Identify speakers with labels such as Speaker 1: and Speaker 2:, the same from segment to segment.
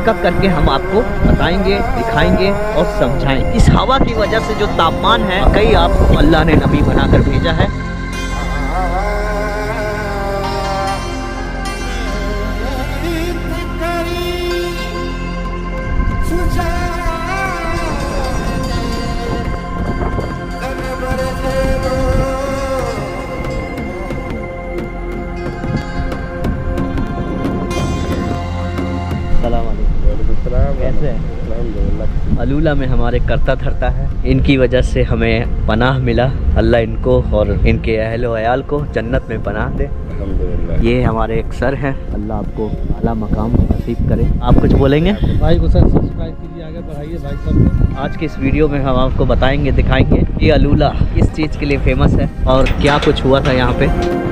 Speaker 1: एक एक करके हम आपको बताएंगे, दिखाएंगे और समझाएंगे। इस हवा की वजह से जो तापमान है, कई आपको अल्लाह ने नबी बनाकर भेजा है। कैसे है? अलूला में हमारे करता धरता है, इनकी वजह से हमें पनाह मिला। अल्लाह इनको और इनके अहल वयाल को जन्नत में पनाह दे। ये हमारे एक सर हैं, अल्लाह आपको आला मकाम नसीब करे। आप कुछ बोलेंगे?
Speaker 2: भाई को सर सब्सक्राइब कीजिए, आगे बढ़ाइए भाई सब।
Speaker 1: आज के इस वीडियो में हम आपको बताएंगे, दिखाएंगे ये अलूला किस चीज़ के लिए फेमस है और क्या कुछ हुआ था यहाँ पे।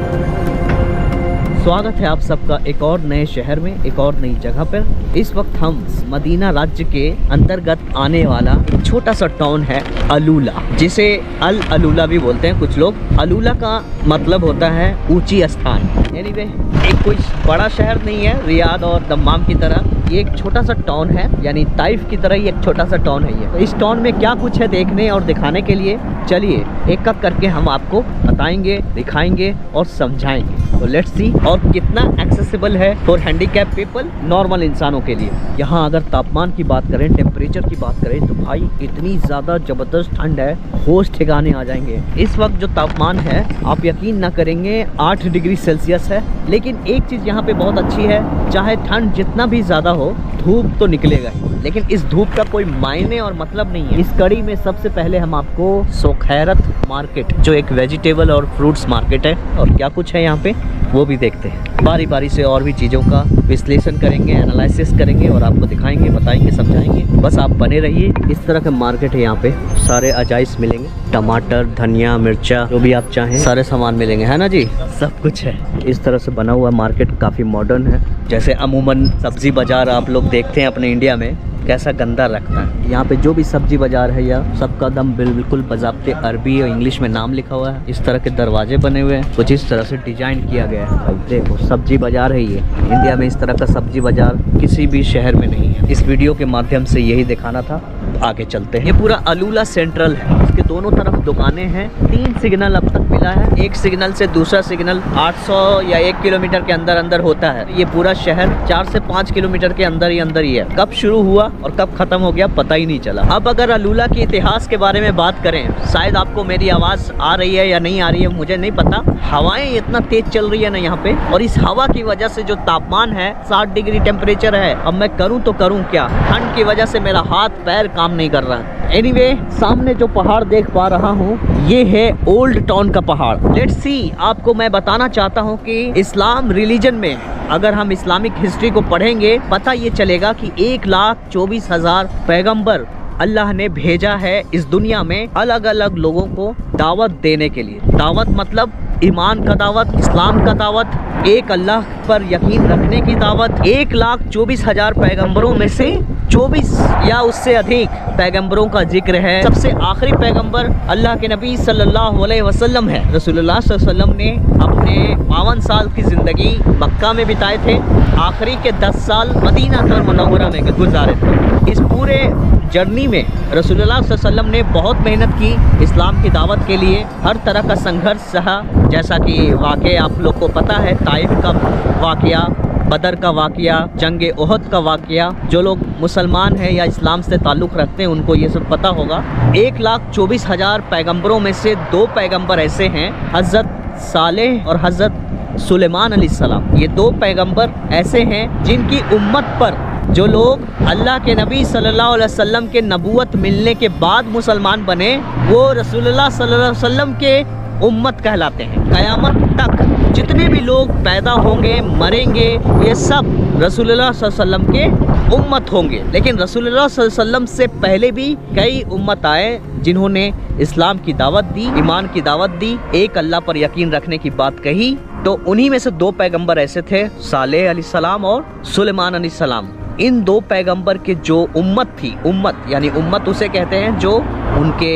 Speaker 1: स्वागत है आप सबका एक और नए शहर में, एक और नई जगह पर। इस वक्त हम मदीना राज्य के अंतर्गत आने वाला छोटा सा टाउन है अलूला, जिसे अल अलूला भी बोलते हैं कुछ लोग। अलूला का मतलब होता है ऊंची स्थान। एनीवे, एक कोई बड़ा शहर नहीं है रियाद और दम्माम की तरह, ये एक छोटा सा टाउन है, यानी ताइफ की तरह ही एक छोटा सा टाउन है ये। तो इस टाउन में क्या कुछ है देखने और दिखाने के लिए, चलिए एक एक करके हम आपको बताएंगे, दिखाएंगे और समझाएंगे। तो लेट्स सी। और कितना एक्सेसिबल है फॉर हैंडीकैप पीपल, नॉर्मल इंसानों के लिए। यहाँ अगर तापमान की बात करें, टेम्परेचर की बात करें, तो भाई इतनी ज़्यादा ज़बरदस्त ठंड है, होश ठिकाने आ जाएंगे। इस वक्त जो तापमान है, आप यकीन ना करेंगे 8 डिग्री सेल्सियस है। लेकिन एक चीज़ यहाँ पे बहुत अच्छी है, चाहे ठंड जितना भी ज़्यादा हो, धूप तो निकलेगा ही। लेकिन इस धूप का कोई मायने और मतलब नहीं है। इस कड़ी में सबसे पहले हम आपको सोखैरत मार्केट, जो एक वेजिटेबल और फ्रूट्स मार्केट है, और क्या कुछ है यहाँ पे वो भी देखते हैं। बारी बारी से और भी चीज़ों का विश्लेषण करेंगे, एनालिसिस करेंगे और आपको दिखाएंगे, बताएंगे, समझाएंगे। बस आप बने रहिए। इस तरह का मार्केट है यहाँ पे, सारे अजाइस मिलेंगे, टमाटर, धनिया, मिर्चा, जो भी आप चाहें सारे सामान मिलेंगे, है ना जी, सब कुछ है। इस तरह से बना हुआ मार्केट काफ़ी मॉडर्न है। जैसे अमूमन सब्जी बाज़ार आप लोग देखते हैं अपने इंडिया में, कैसा गंदा लगता है। यहाँ पे जो भी सब्जी बाजार है, या सबका दम बिल्कुल बजाब्ते अरबी और इंग्लिश में नाम लिखा हुआ है। इस तरह के दरवाजे बने हुए हैं, कुछ इस तरह से डिजाइन किया गया है। भाई देखो, सब्जी बाजार है ये। इंडिया में इस तरह का सब्जी बाजार किसी भी शहर में नहीं है। इस वीडियो के माध्यम से यही दिखाना था। आगे चलते हैं। ये पूरा अलूला सेंट्रल है, इसके दोनों तरफ दुकानें हैं। 3 सिग्नल अब तक मिला है, एक सिग्नल से दूसरा सिग्नल 800 या 1 किलोमीटर के अंदर अंदर होता है। ये पूरा शहर 4 से 5 किलोमीटर के अंदर ही है। कब शुरू हुआ और कब खत्म हो गया पता ही नहीं चला। अब अगर अलूला के इतिहास के बारे में बात करें, शायद आपको मेरी आवाज आ रही है या नहीं आ रही है मुझे नहीं पता। हवाएं इतना तेज चल रही है ना यहाँ पे, और इस हवा की वजह से जो तापमान है 60 डिग्री टेम्परेचर है। अब मैं करूँ तो करूँ क्या, ठंड की वजह से मेरा हाथ पैर काम नहीं कर रहा है। एनीवे, सामने जो पहाड़ देख पा रहा हूँ, ये है ओल्ड टाउन का पहाड़। Let's see. आपको मैं बताना चाहता हूँ कि इस्लाम रिलीजन में अगर हम इस्लामिक हिस्ट्री को पढ़ेंगे, पता ये चलेगा कि 1,24,000 पैगंबर अल्लाह ने भेजा है इस दुनिया में, अलग अलग लोगों को दावत देने के लिए। दावत मतलब ईमान का दावत, इस्लाम का दावत, एक अल्लाह पर यकीन रखने की दावत। 1,24,000 पैगंबरों में से 24 या उससे अधिक पैगंबरों का जिक्र है। सबसे आखिरी पैगंबर अल्लाह के नबी सल्लल्लाहु अलैहि वसल्लम है। रसूलुल्लाह सल्लल्लाहु अलैहि वसल्लम ने अपने 52 साल की ज़िंदगी मक्का में बिताए थे, आखिरी के 10 साल मदीना मुनव्वरा में गुजारे थे। इस पूरे जर्नी में रसूलुल्लाह सल्लल्लाहु अलैहि वसल्लम ने बहुत मेहनत की इस्लाम की दावत के लिए, हर तरह का संघर्ष सहा। जैसा कि वाक़या आप लोग को पता है, ताइफ का वाक़या, बदर का वाक़या, जंग ओहद का वाक़या। जो लोग मुसलमान हैं या इस्लाम से ताल्लुक़ रखते हैं उनको ये सब पता होगा। 1,24,000 पैगंबरों में से 2 पैगंबर ऐसे हैं, हज़रत सालेह और हज़रत सुलेमान अलैहिस्सलाम। ये 2 पैगंबर ऐसे हैं जिनकी उम्मत पर जो लोग अल्लाह के नबी सल्लल्लाहु अलैहि वसल्लम के नबूवत मिलने के बाद मुसलमान बने, वो रसूलुल्लाह सल्लल्लाहु अलैहि वसल्लम के उम्मत कहलाते हैं। क़यामत तक जितने भी लोग पैदा होंगे, मरेंगे, ये सब रसूलुल्लाह सल्लल्लाहु अलैहि वसल्लम के उम्मत होंगे। लेकिन रसूलुल्लाह सल्लल्लाहु अलैहि वसल्लम से पहले भी कई उम्मत आए जिन्होंने इस्लाम की दावत दी, ईमान की दावत दी, एक अल्लाह पर यकीन रखने की बात कही। तो उन्हीं में से 2 पैगंबर ऐसे थे, सालेह अलैहिस्सलाम और सुलेमान अलैहिस्सलाम। इन 2 पैगंबर के जो उम्मत थी, उम्मत यानी उम्मत उसे कहते हैं जो उनके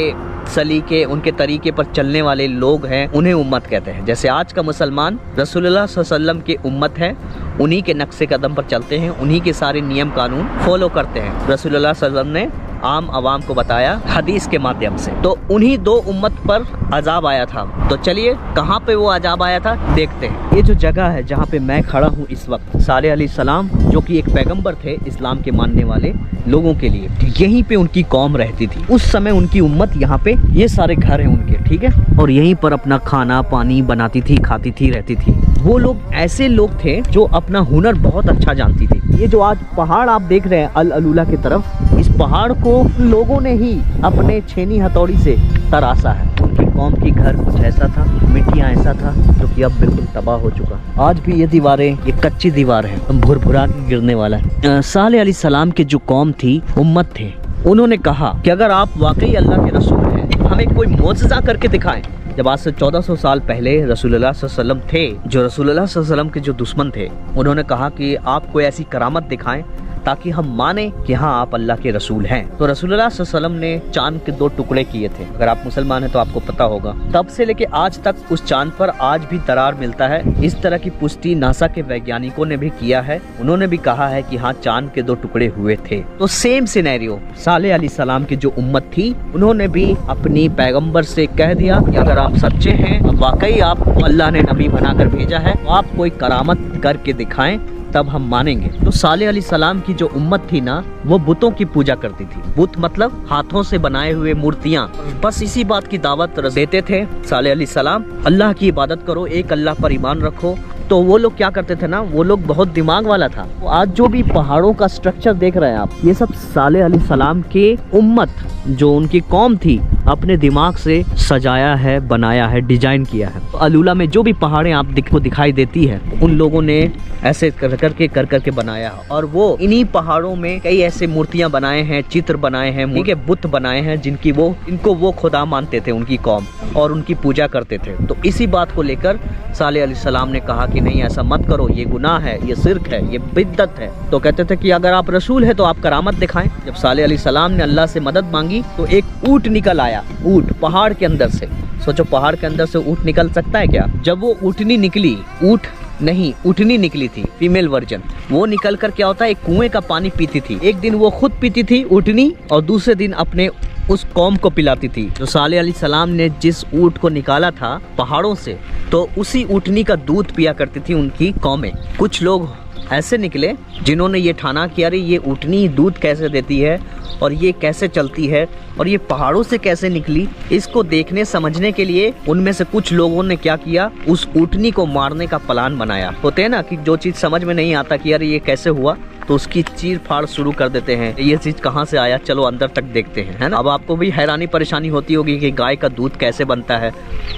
Speaker 1: सलीके, उनके तरीके पर चलने वाले लोग हैं, उन्हें उम्मत कहते हैं। जैसे आज का मुसलमान रसूलुल्लाह सल्लल्लाहु अलैहि वसल्लम के उम्मत है, उन्हीं के नक्शे कदम पर चलते हैं, उन्हीं के सारे नियम कानून फॉलो करते हैं। रसूलुल्लाह सल्लल्लाहु अलैहि वसल्लम ने आम आवाम को बताया हदीस के माध्यम से। तो उन्हीं दो उम्मत पर अजाब आया था। तो चलिए कहाँ पे वो अजाब आया था देखते हैं। ये जो जगह है जहाँ पे मैं खड़ा हूँ इस वक्त, सालेह अलैहिस्सलाम जो कि एक पैगंबर थे इस्लाम के मानने वाले लोगों के लिए, यहीं पे उनकी कौम रहती थी। उस समय उनकी उम्मत यहाँ पे, ये सारे घर हैं उनके, ठीक है, और यहीं पर अपना खाना पानी बनाती थी, खाती थी, रहती थी। वो लोग ऐसे लोग थे जो अपना हुनर बहुत अच्छा जानती थी। ये जो आज पहाड़ आप देख रहे हैं अल अलूला की तरफ, इस पहाड़ को लोगों ने ही अपने छेनी हथौड़ी से तराशा है। उनकी कौम की घर कुछ ऐसा था, मिट्टियाँ ऐसा था, जो कि अब बिल्कुल तबाह हो चुका। आज भी ये दीवारें, ये कच्ची दीवार है, भुरभुरा के गिरने वाला है। सालेह अलैहिस्सलाम की जो कौम थी, उम्मत थे, उन्होंने कहा कि अगर आप वाकई अल्लाह के रसूल हैं, हमें कोई मोजज़ा करके दिखाएं। जब आज से 1400 साल पहले रसूलुल्लाह सल्लल्लाहु अलैहि वसल्लम थे, जो रसूलुल्लाह सल्लल्लाहु अलैहि वसल्लम के जो दुश्मन थे, उन्होंने कहा कि आप कोई ऐसी करामत दिखाएं ताकि हम माने कि हाँ आप अल्लाह के रसूल हैं। तो रसूलुल्लाह सल्लल्लाहु अलैहि वसल्लम ने चांद के 2 टुकड़े किए थे। अगर आप मुसलमान हैं तो आपको पता होगा। तब से लेके आज तक उस चांद पर आज भी दरार मिलता है। इस तरह की पुष्टि नासा के वैज्ञानिकों ने भी किया है। उन्होंने भी कहा है कि हाँ चांद के 2 टुकड़े हुए थे। तो सेम सिनेरियो सालेह अलैहिस्सलाम की जो उम्मत थी, उन्होंने भी अपनी पैगम्बर से कह दिया कि अगर आप सच्चे हैं, वाकई आप अल्लाह ने नबी बनाकर भेजा है, तो आप कोई करामत करके दिखाएं तब हम मानेंगे। तो सालेह अलैहिस्सलाम की जो उम्मत थी ना, वो बुतों की पूजा करती थी। बुत मतलब हाथों से बनाए हुए मूर्तियां। बस इसी बात की दावत देते थे सालेह अलैहिस्सलाम, अल्लाह की इबादत करो, एक अल्लाह पर ईमान रखो। तो वो लोग क्या करते थे ना, वो लोग बहुत दिमाग वाला था। तो आज जो भी पहाड़ों का स्ट्रक्चर देख रहे हैं आप, ये सब सालेह अलैहिस्सलाम के उम्मत, जो उनकी कौम थी, अपने दिमाग से सजाया है, बनाया है, डिजाइन किया है। तो अलूला में जो भी पहाड़ें आप को दिखाई देती है, उन लोगों ने ऐसे कर करके बनाया है। और वो इन्हीं पहाड़ों में कई ऐसे मूर्तियां बनाए हैं, चित्र बनाए हैं, ठीक है, बुत बनाए हैं, इनको वो खुदा मानते थे उनकी कौम, और उनकी पूजा करते थे। तो इसी बात को लेकर सालेह अलैहिस्सलाम ने कहा कि नहीं ऐसा मत करो, ये गुनाह है, ये शिर्क है, ये बिद्दत है। तो कहते थे कि अगर आप रसूल है तो आप करामत दिखाएं। जब सालेह अलैहिस्सलाम ने अल्लाह से मदद मांगी तो एक ऊंट निकल आया, ऊंट पहाड़ के अंदर से। सोचो पहाड़ के अंदर से ऊंट निकल सकता है क्या? जब वो ऊँटनी निकली, ऊँटनी निकली थी, फीमेल वर्जन, वो निकल कर क्या होता है, एक कुएं का पानी पीती थी। एक दिन वो खुद पीती थी ऊँटनी, और दूसरे दिन अपने उस कौम को पिलाती थी। जो सालेह अलैहिस्सलाम ने जिस ऊँट को निकाला था पहाड़ों से, तो उसी ऊँटनी का दूध पिया करती थी उनकी कौमें। कुछ लोग ऐसे निकले जिन्होंने ये ठाना कि अरे ये ऊँटनी दूध कैसे देती है, और ये कैसे चलती है, और ये पहाड़ों से कैसे निकली। इसको देखने समझने के लिए उनमें से कुछ लोगों ने क्या किया, उस ऊँटनी को मारने का प्लान बनाया। होते हैं ना कि जो चीज़ समझ में नहीं आता कि यार ये कैसे हुआ, तो उसकी चीर फाड़ शुरू कर देते हैं। ये चीज कहाँ से आया, चलो अंदर तक देखते हैं, है ना। अब आपको भी हैरानी परेशानी होती होगी कि गाय का दूध कैसे बनता है,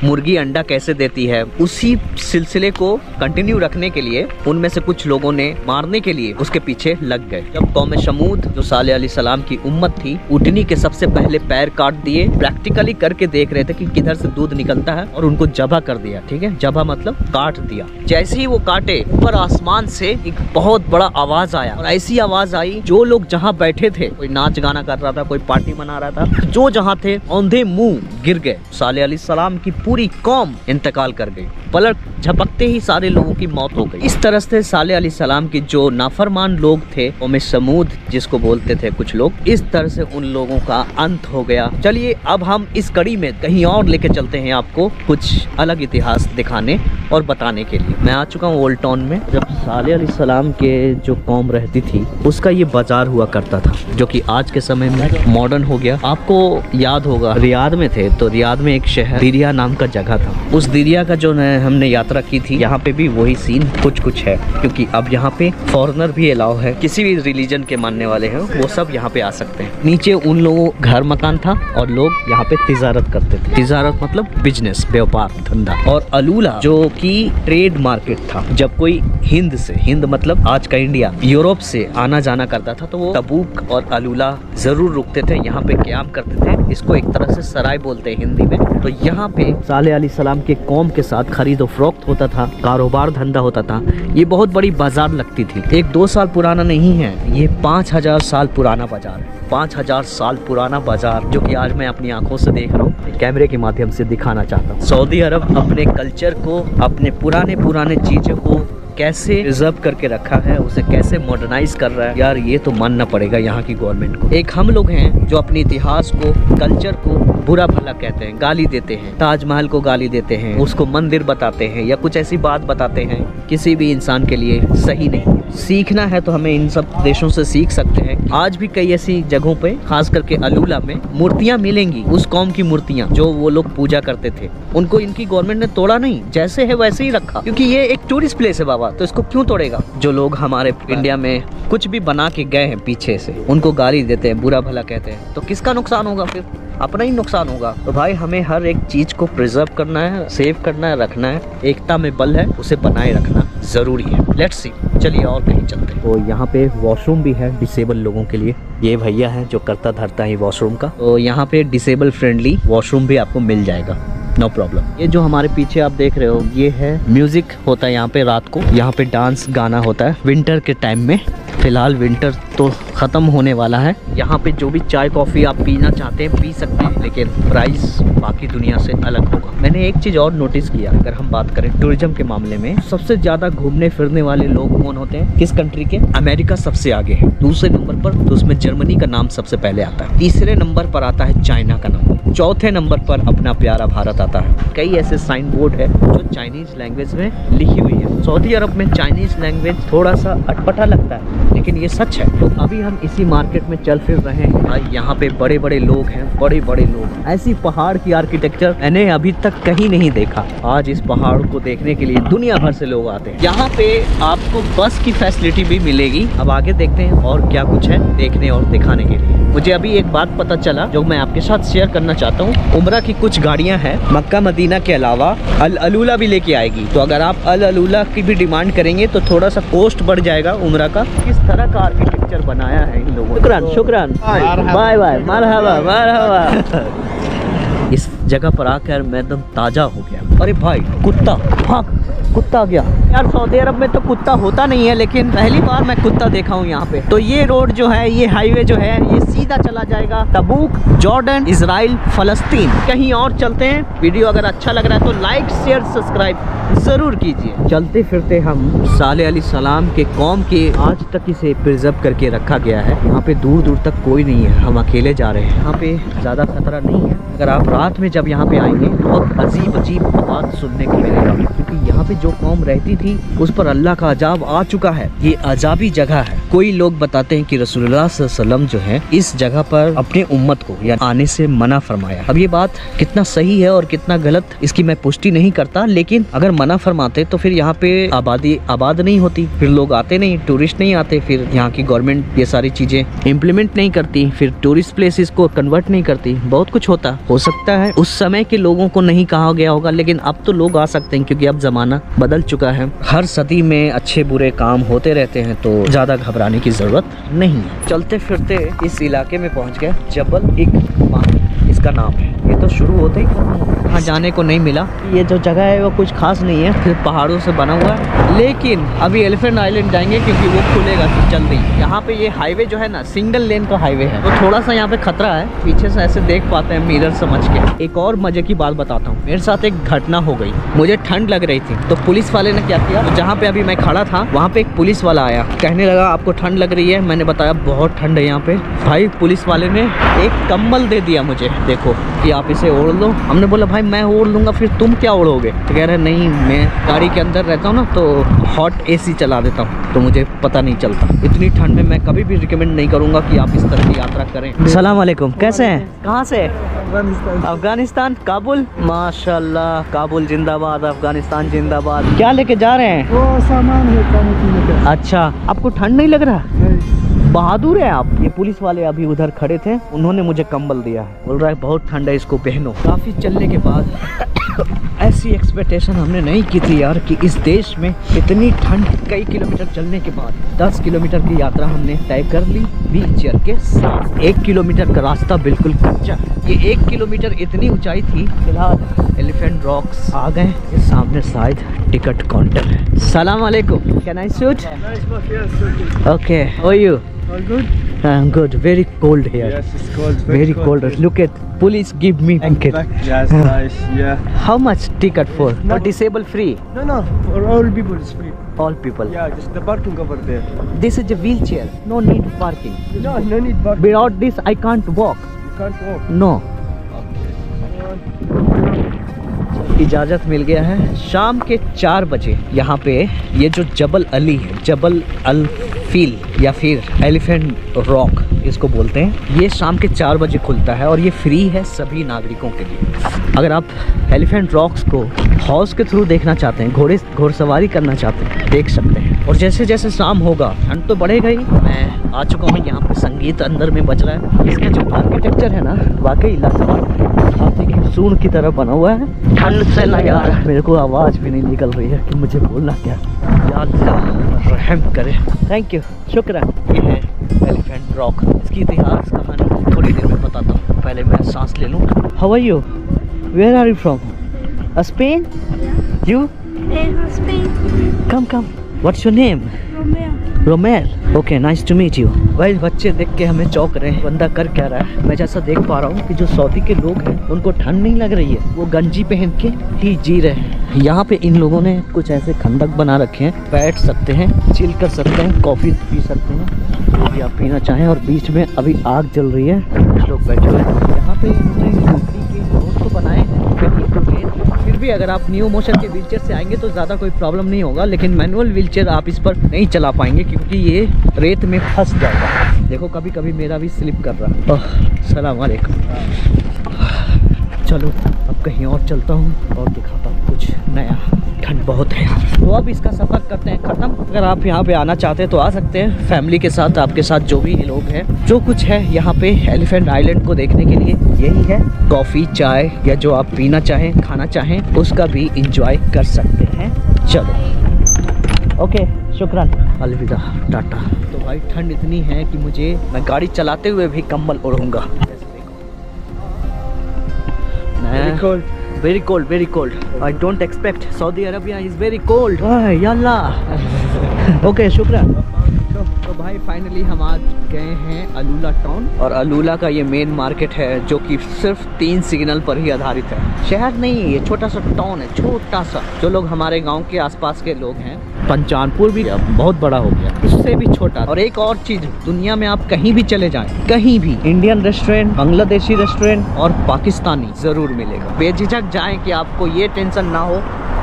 Speaker 1: मुर्गी अंडा कैसे देती है। उसी सिलसिले को कंटिन्यू रखने के लिए उनमें से कुछ लोगों ने मारने के लिए उसके पीछे लग गए। जब कौम शमूद, जो सालेह अलैहिस्सलाम की उम्मत थी, ऊँटनी के सबसे पहले पैर काट दिए, प्रैक्टिकली करके देख रहे थे कि किधर से दूध निकलता है, और उनको जबा कर दिया। ठीक है, जबा मतलब काट दिया। जैसे ही वो काटे, ऊपर आसमान से एक बहुत बड़ा आवाज आया, और ऐसी आवाज आई, जो लोग जहाँ बैठे थे, कोई नाच गाना कर रहा था, कोई पार्टी मना रहा था, जो जहाँ थे औंधे मुंह गिर गए। सालेह अलैहिस्सलाम की पूरी कौम इंतकाल कर गई। पलक झपकते ही सारे लोगों की मौत हो गई। इस तरह से सालेह अलैहिस्सलाम की जो नाफरमान लोग थे, कौम समूद जिसको बोलते थे कुछ लोग, इस तरह से उन लोगों का अंत हो गया। चलिए अब हम इस कड़ी में कहीं और लेके चलते हैं आपको कुछ अलग इतिहास दिखाने और बताने के लिए। मैं आ चुका हूँ ओल्ड टाउन में। जब सालेह अलैहिस्सलाम के जो कौम रहती थी, उसका ये बाजार हुआ करता था, जो कि आज के समय में मॉडर्न हो गया। आपको याद होगा, रियाद में थे तो रियाद में एक शहर दिरिया नाम का जगह था। उस दिरिया का जो हमने यात्रा की थी, यहाँ पे भी वही सीन कुछ है, क्योंकि अब यहाँ पे फॉरेनर भी अलाउ है। किसी भी रिलीजन के मानने वाले हैं वो सब यहाँ पे आ सकते हैं। नीचे उन लोगों घर मकान था, और लोग यहाँ पे तिजारत करते थे। तिजारत मतलब बिजनेस, व्यापार, धंधा। और अलूला जो कि ट्रेड मार्केट था। जब कोई हिंद से, हिंद मतलब आज का इंडिया, यूरोप से आना जाना करता था, तो वो तबूक और अलूला जरूर रुकते थे, यहाँ पे क्याम करते थे। इसको एक तरह से सराय बोलते हैं हिंदी में। तो यहाँ पे सालेह अलैहिस्सलाम के कौम के साथ खरीदो फरोख्त होता था, कारोबार धंधा होता था। ये बहुत बड़ी बाजार लगती थी। 1-2 साल पुराना नहीं है, ये 5000 साल पुराना बाजार है। 5000 साल पुराना बाजार, जो कि आज मैं अपनी आंखों से देख रहा हूँ, कैमरे के माध्यम से दिखाना चाहता हूँ। सऊदी अरब अपने कल्चर को, अपने पुराने चीज़ों को कैसे रिजर्व करके रखा है, उसे कैसे मॉडर्नाइज कर रहा है। यार ये तो मानना पड़ेगा यहाँ की गवर्नमेंट को। एक हम लोग हैं जो अपने इतिहास को, कल्चर को बुरा भला कहते हैं, गाली देते हैं, ताजमहल को गाली देते हैं, उसको मंदिर बताते हैं या कुछ ऐसी बात बताते हैं किसी भी इंसान के लिए सही नहीं। सीखना है तो हमें इन सब देशों से सीख सकते हैं। आज भी कई ऐसी जगहों पे, खास करके अलूला में, मूर्तियां मिलेंगी, उस कौम की मूर्तियां जो वो लोग पूजा करते थे। उनको इनकी गवर्नमेंट ने तोड़ा नहीं, जैसे है वैसे ही रखा, क्योंकि ये एक टूरिस्ट प्लेस है बाबा, तो इसको क्यों तोड़ेगा। जो लोग हमारे इंडिया में कुछ भी बना के गए हैं पीछे से, उनको गाली देते हैं, बुरा भला कहते हैं, तो किसका नुकसान होगा? फिर अपना ही नुकसान होगा। तो भाई हमें हर एक चीज को प्रिजर्व करना है, सेव करना है, रखना है। एकता में बल है, उसे बनाए रखना जरूरी है। लेट्स सी, चलिए और कहीं चलते हैं। तो यहाँ पे वॉशरूम भी है डिसेबल लोगों के लिए। ये भैया है जो करता धरता है वॉशरूम का, तो यहाँ पे डिसेबल फ्रेंडली वॉशरूम भी आपको मिल जाएगा, नो प्रॉब्लम। ये जो हमारे पीछे आप देख रहे हो, ये है म्यूजिक होता है यहाँ पे रात को। यहाँ पे डांस गाना होता है विंटर के टाइम में। फिलहाल विंटर तो खत्म होने वाला है। यहाँ पे जो भी चाय कॉफी आप पीना चाहते हैं पी सकते हैं, लेकिन प्राइस बाकी दुनिया से अलग होगा। मैंने एक चीज और नोटिस किया, अगर हम बात करें टूरिज्म के मामले में, सबसे ज्यादा घूमने फिरने वाले लोग कौन होते हैं, किस कंट्री के? अमेरिका सबसे आगे है, दूसरे नंबर पर तो उसमें जर्मनी का नाम सबसे पहले आता है, तीसरे नंबर पर आता है चाइना का नाम, चौथे नंबर पर अपना प्यारा भारत आता है। कई ऐसे साइन बोर्ड है जो चाइनीज लैंग्वेज में लिखी हुई है। सऊदी अरब में चाइनीज लैंग्वेज थोड़ा सा अटपटा लगता है, लेकिन ये सच है। तो अभी हम इसी मार्केट में चल फिर रहे हैं भाई। यहाँ पे बड़े बड़े लोग हैं, बड़े बड़े लोग। ऐसी पहाड़ की आर्किटेक्चर मैंने अभी तक कहीं नहीं देखा। आज इस पहाड़ को देखने के लिए दुनिया भर से लोग आते हैं। यहाँ पे आपको बस की फैसिलिटी भी मिलेगी। अब आगे देखते हैं और क्या कुछ है देखने और दिखाने के लिए। मुझे अभी एक बात पता चला जो मैं आपके साथ शेयर करना चाहता हूँ। उम्रा की कुछ गाड़ियाँ हैं, मक्का मदीना के अलावा अल अलूला भी लेके आएगी। तो अगर आप अल अलूला की भी डिमांड करेंगे तो थोड़ा सा कॉस्ट बढ़ जाएगा उम्रा का। किस तरह का आर्किटेक्चर बनाया है इन लोगों ने। शुक्रान शुक्रान, बाय बाय, मरहबा मरहबा। इस जगह पर आकर मैं एकदम ताजा हो गया। अरे भाई कुत्ता, भाग, कुत्ता आ गया यार। सऊदी अरब में तो कुत्ता होता नहीं है, लेकिन पहली बार मैं कुत्ता देखा हूँ यहाँ पे। तो ये रोड जो है, ये हाईवे जो है, ये सीधा चला जाएगा तबूक, जॉर्डन, इजराइल, फलस्तीन। कहीं और चलते हैं। वीडियो अगर अच्छा लग रहा है तो लाइक शेयर सब्सक्राइब जरूर कीजिए। चलते फिरते हम साले अलैहिस्सलाम के कौम के आज तक इसे प्रिजर्व करके रखा गया है। यहाँ पे दूर दूर तक कोई नहीं है, हम अकेले जा रहे हैं। यहाँ पे ज्यादा खतरा नहीं है। अगर आप रात में जब यहाँ पे आएंगे बहुत अजीब अजीब आवाज सुनने को मिलेगा, क्योंकि यहाँ पे जो कौम रहती थी उस पर अल्लाह का अजाब आ चुका है। ये अजाबी जगह है। कोई लोग बताते हैं कि रसूलुल्लाह सल्लल्लाहु अलैहि वसल्लम जो है इस जगह पर अपने उम्मत को या आने से मना फरमाया। अब ये बात कितना सही है और कितना गलत, इसकी मैं पुष्टि नहीं करता, लेकिन अगर मना फरमाते तो फिर यहाँ पे आबाद नहीं होती, फिर लोग आते नहीं, टूरिस्ट नहीं आते, फिर यहाँ की गवर्नमेंट ये सारी चीजें इम्प्लीमेंट नहीं करती, फिर टूरिस्ट प्लेसेस को कन्वर्ट नहीं करती, बहुत कुछ होता। हो सकता है उस समय के लोगों को नहीं कहा गया होगा, लेकिन अब तो लोग आ सकते हैं क्योंकि अब जमाना बदल चुका है। हर सदी में अच्छे बुरे काम होते रहते हैं, तो ज्यादा घबराने की जरूरत नहीं है। चलते फिरते इस इलाके में पहुंच गए। जबल इकमाल इसका नाम है। ये तो शुरू होते ही वहाँ जाने को नहीं मिला। ये जो जगह है वो कुछ खास नहीं है, फिर पहाड़ों से बना हुआ है, लेकिन अभी एलिफेंट आइलैंड जाएंगे क्योंकि वो खुलेगा जल्दी। यहाँ पे ये हाईवे जो है ना, सिंगल लेन का हाईवे है, तो थोड़ा सा यहाँ पे खतरा है। पीछे से ऐसे देख पाते हैं मिरर समझ के। एक और मजे की बात बताता हूँ, मेरे साथ एक घटना हो गई। मुझे ठंड लग रही थी, तो पुलिस वाले ने क्या किया, तो जहाँ पे अभी मैं खड़ा था वहाँ पे एक पुलिस वाला आया, कहने लगा आपको ठंड लग रही है। मैंने बताया बहुत ठंड है यहाँ पे। भाई पुलिस वाले ने एक कंबल दे दिया मुझे, देखो कि आप इसे ओढ़ लो। हमने बोला भाई मैं ओढ़ लूंगा, फिर तुम क्या ओढ़ोगे? तो कह रहे नहीं, मैं गाड़ी के अंदर रहता हूँ ना, तो हॉट एसी चला देता हूँ, तो मुझे पता नहीं चलता। इतनी ठंड में मैं कभी भी रिकमेंड नहीं करूँगा कि आप इस तरह की यात्रा करें। अस्सलाम वालेकुम, कैसे हैं? कहाँ से? अफगानिस्तान, काबुल। माशाल्लाह, काबुल जिंदाबाद, अफगानिस्तान जिंदाबाद। क्या लेके जा रहे हैं?
Speaker 2: वो सामान है खाने पीने का।
Speaker 1: अच्छा, आपको ठंड नहीं लग रहा? बहादुर है आप। ये पुलिस वाले अभी उधर खड़े थे, उन्होंने मुझे कंबल दिया, बोल रहा है बहुत ठंड है, इसको पहनो। काफी चलने के बाद ऐसी एक्सपेक्टेशन हमने नहीं की थी यार कि इस देश में इतनी ठंड। कई किलोमीटर चलने के बाद 10 किलोमीटर की यात्रा हमने तय कर ली व्हील चेयर के साथ। 1 किलोमीटर का रास्ता बिल्कुल कच्चा। ये 1 किलोमीटर इतनी ऊंचाई थी। फिलहाल एलिफेंट रॉक्स आ गए। ये सामने शायद टिकट काउंटर है। सलाम अलैकुम, can I shoot? Okay, how are you?
Speaker 2: All good?
Speaker 1: I'm good. Very cold here.
Speaker 2: Yes, it's cold.
Speaker 1: Very cold. Look at police give me blanket.
Speaker 2: Yes, nice. Yeah.
Speaker 1: How much ticket for?
Speaker 2: No.
Speaker 1: Or disabled free?
Speaker 2: No, for all people it's free.
Speaker 1: All people.
Speaker 2: Yeah, just the parking over there.
Speaker 1: This is a wheelchair. No need parking.
Speaker 2: No need parking.
Speaker 1: Without this, I can't walk.
Speaker 2: You can't walk.
Speaker 1: No. इजाज़त मिल गया है। शाम के 4 बजे यहाँ पे ये जो जबल अली है, जबल अल फील या फिर एलिफेंट रॉक इसको बोलते हैं, ये शाम के 4 बजे खुलता है और ये फ्री है सभी नागरिकों के लिए। अगर आप एलिफेंट रॉक्स को हॉर्स के थ्रू देखना चाहते हैं, घोड़सवारी करना चाहते हैं, देख सकते हैं। और जैसे जैसे शाम होगा ठंड तो बढ़ेगा ही। मैं आ चुका हूँ यहाँ पे, संगीत अंदर में बज रहा है। इसका जो आर्किटेक्चर है ना, वाकई लाजवाब, हाथी की सूंड की तरह बना हुआ है। ठंड से ना यार मेरे को आवाज़ भी नहीं निकल रही है कि मुझे बोलना क्या। या अल्लाह रहम करे। थैंक यू, शुक्रिया। ये है एलिफेंट रॉक। इसकी इतिहास कहानी थोड़ी देर में बताता हूँ, पहले मैं सांस ले लूँ। How are you? Where are you from? Spain? You?
Speaker 3: Spain.
Speaker 1: Come what's your name?
Speaker 3: Romeo.
Speaker 1: Romel. Okay, nice to meet you. भाई बच्चे देख के हमें चौंक रहे हैं, बंदा कर क्या रहा है। मैं जैसा देख पा रहा हूँ कि जो सऊदी के लोग हैं उनको ठंड नहीं लग रही है, वो गंजी पहन के ही जी रहे हैं। यहाँ पे इन लोगों ने कुछ ऐसे खंडक बना रखे हैं, बैठ सकते हैं, चिल कर सकते हैं, कॉफ़ी पी सकते हैं जो भी आप पीना चाहें। और बीच में अभी आग जल रही है, कुछ लोग बैठे हुए हैं। यहाँ पे इन्होंने लकड़ी के रोड तो बनाए हैं, फिर भी अगर आप न्यू मोशन के व्हीलचेयर से आएंगे तो ज़्यादा कोई प्रॉब्लम नहीं होगा, लेकिन मैनुअल व्हीलचेयर आप इस पर नहीं चला पाएंगे क्योंकि ये रेत में फंस जाएगा। देखो कभी कभी मेरा भी स्लिप कर रहा है। ओह, सलाम वालेकुम। चलो अब कहीं और चलता हूँ और दिखाता हूँ कुछ नया। ठंड बहुत है यार। तो अब इसका सफ़र करते हैं ख़त्म। अगर आप यहाँ पे आना चाहते हैं तो आ सकते हैं फैमिली के साथ, आपके साथ जो भी लोग हैं। जो कुछ है यहाँ पे एलिफेंट आइलैंड को देखने के लिए यही है। कॉफ़ी, चाय या जो आप पीना चाहें, खाना चाहें, उसका भी इंजॉय कर सकते हैं। चलो ओके, शुक्रान, अलविदा, टाटा। तो भाई ठंड इतनी है कि मैं गाड़ी चलाते हुए भी कंबल ओढ़ूंगा।
Speaker 2: Very cold.
Speaker 1: Very cold, very cold. I don't expect. Saudi Arabia is very cold. Yalla. Okay, शुक्रिया। तो भाई फाइनली हम आ गए हैं अलूला टाउन। और अलूला का ये मेन मार्केट है जो कि सिर्फ 3 सिग्नल पर ही आधारित है। शहर नहीं है ये, छोटा सा टाउन है, छोटा सा। जो लोग हमारे गांव के आसपास के लोग हैं, पंचानपुर भी अब बहुत बड़ा हो गया, उससे भी छोटा। और एक और चीज, दुनिया में आप कहीं भी चले जाएं, कहीं भी इंडियन रेस्टोरेंट, बांग्लादेशी रेस्टोरेंट और पाकिस्तानी जरूर मिलेगा। बेझिझक जाएं कि आपको ये टेंशन ना हो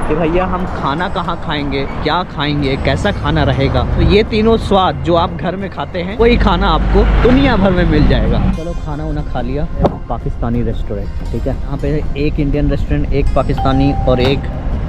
Speaker 1: कि भैया हम खाना कहाँ खाएंगे, क्या खाएंगे, कैसा खाना रहेगा। तो ये तीनों स्वाद जो आप घर में खाते हैं वही खाना आपको दुनिया भर में मिल जाएगा। चलो खाना वाना खा लिया। पाकिस्तानी रेस्टोरेंट, ठीक है। यहाँ पे 1 इंडियन रेस्टोरेंट, 1 पाकिस्तानी और 1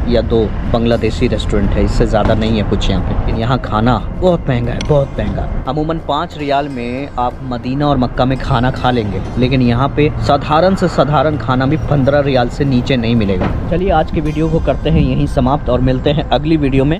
Speaker 1: या 2 बांग्लादेशी रेस्टोरेंट है। इससे ज़्यादा नहीं है कुछ यहाँ पे। लेकिन यहाँ खाना बहुत महंगा है, बहुत महंगा। अमूमन 5 रियाल में आप मदीना और मक्का में खाना खा लेंगे, लेकिन यहाँ पे साधारण से साधारण खाना भी 15 रियाल से नीचे नहीं मिलेगा। चलिए आज की वीडियो को करते हैं यहीं समाप्त और मिलते हैं अगली वीडियो में।